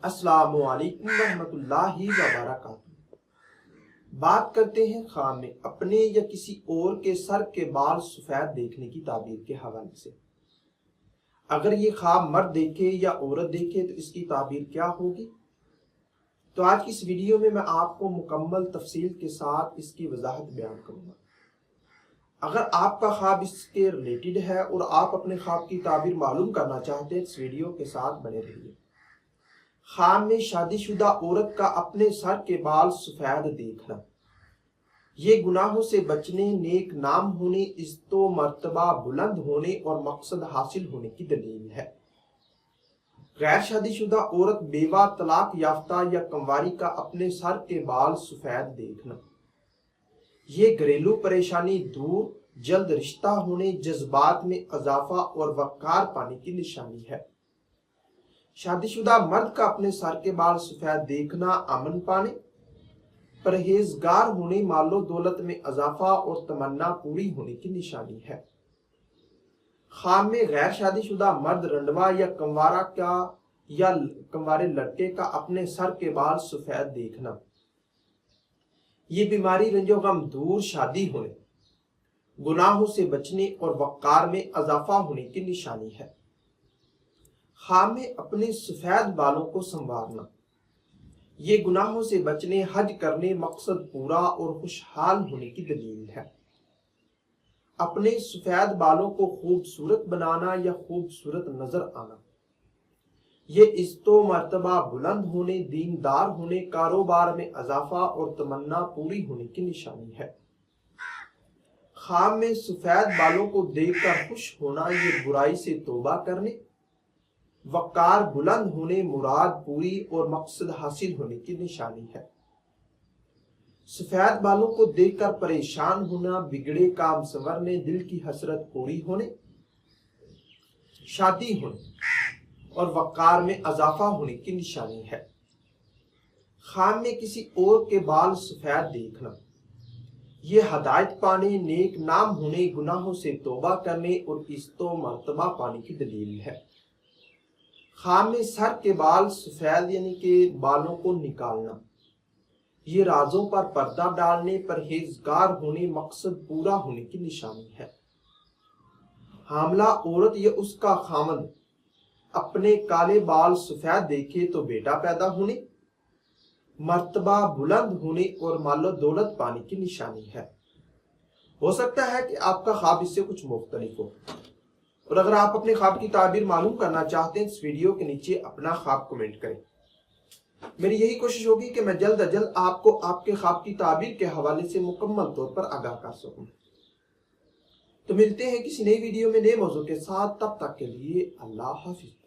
السلام علیکم ورحمۃ اللہ وبرکاتہ۔ بات کرتے ہیں خواب میں اپنے یا کسی اور کے سر کے بال سفید دیکھنے کی تعبیر کے حوالے سے۔ اگر یہ خواب مرد دیکھے یا عورت دیکھے تو اس کی تعبیر کیا ہوگی؟ تو آج کی اس ویڈیو میں آپ کو مکمل تفصیل کے ساتھ اس کی وضاحت بیان کروں گا۔ اگر آپ کا خواب اس کے ریلیٹڈ ہے اور آپ اپنے خواب کی تعبیر معلوم کرنا چاہتے ہیں اس ویڈیو کے ساتھ بنے رہیے۔ خواب میں شادی شدہ عورت کا اپنے سر کے بال سفید دیکھنا، یہ گناہوں سے بچنے، نیک نام ہونے، عزت و مرتبہ بلند ہونے اور مقصد حاصل ہونے کی دلیل ہے۔ غیر شادی شدہ عورت، بیوہ، طلاق یافتہ یا کنواری کا اپنے سر کے بال سفید دیکھنا، یہ گھریلو پریشانی دور، جلد رشتہ ہونے، جذبات میں اضافہ اور وقار پانے کی نشانی ہے۔ شادی شدہ مرد کا اپنے سر کے بال سفید دیکھنا امن پانے، پرہیزگار ہونے، مال و دولت میں اضافہ اور تمنا پوری ہونے کی نشانی ہے۔ خواب میں غیر شادی شدہ مرد، رنڈوا یا کنوارے لڑکے کا اپنے سر کے بال سفید دیکھنا، یہ بیماری، رنج و غم دور، شادی ہونے، گناہوں سے بچنے اور وقار میں اضافہ ہونے کی نشانی ہے۔ خواب میں اپنے سفید بالوں کو سنوارنا، یہ گناہوں سے بچنے، حج کرنے، مقصد پورا اور خوشحال ہونے کی دلیل ہے۔ اپنے سفید بالوں کو خوبصورت بنانا یا خوبصورت نظر آنا، یہ عزت و مرتبہ بلند ہونے، دیندار ہونے، کاروبار میں اضافہ اور تمنا پوری ہونے کی نشانی ہے۔ خواب میں سفید بالوں کو دیکھ کر خوش ہونا، یہ برائی سے توبہ کرنے، وقار بلند ہونے، مراد پوری اور مقصد حاصل ہونے کی نشانی ہے۔ سفید بالوں کو دیکھ کر پریشان ہونا، بگڑے کام سنورنے، دل کی حسرت پوری ہونے، شادی ہونے اور وقار میں اضافہ ہونے کی نشانی ہے۔ خواب میں کسی اور کے بال سفید دیکھنا، یہ ہدایت پانے، نیک نام ہونے، گناہوں سے توبہ کرنے اور عزت و مرتبہ پانے کی دلیل ہے۔ خواب میں سر کے بال سفید یعنی کہ بالوں کو نکالنا، یہ رازوں پر پردہ ڈالنے، پرہیزگار ہونے، مقصد پورا ہونے کی نشانی ہے۔ حاملہ عورت یا اس کا خامند اپنے کالے بال سفید دیکھے تو بیٹا پیدا ہونے، مرتبہ بلند ہونے اور مال و دولت پانے کی نشانی ہے۔ ہو سکتا ہے کہ آپ کا خواب اس سے کچھ مختلف ہو، اور اگر آپ اپنے خواب کی تعبیر معلوم کرنا چاہتے ہیں اس ویڈیو کے نیچے اپنا خواب کمنٹ کریں۔ میری یہی کوشش ہوگی کہ میں جلد از جلد آپ کو آپ کے خواب کی تعبیر کے حوالے سے مکمل طور پر آگاہ کر سکوں۔ تو ملتے ہیں کسی نئی ویڈیو میں نئے موضوع کے ساتھ، تب تک کے لیے اللہ حافظ۔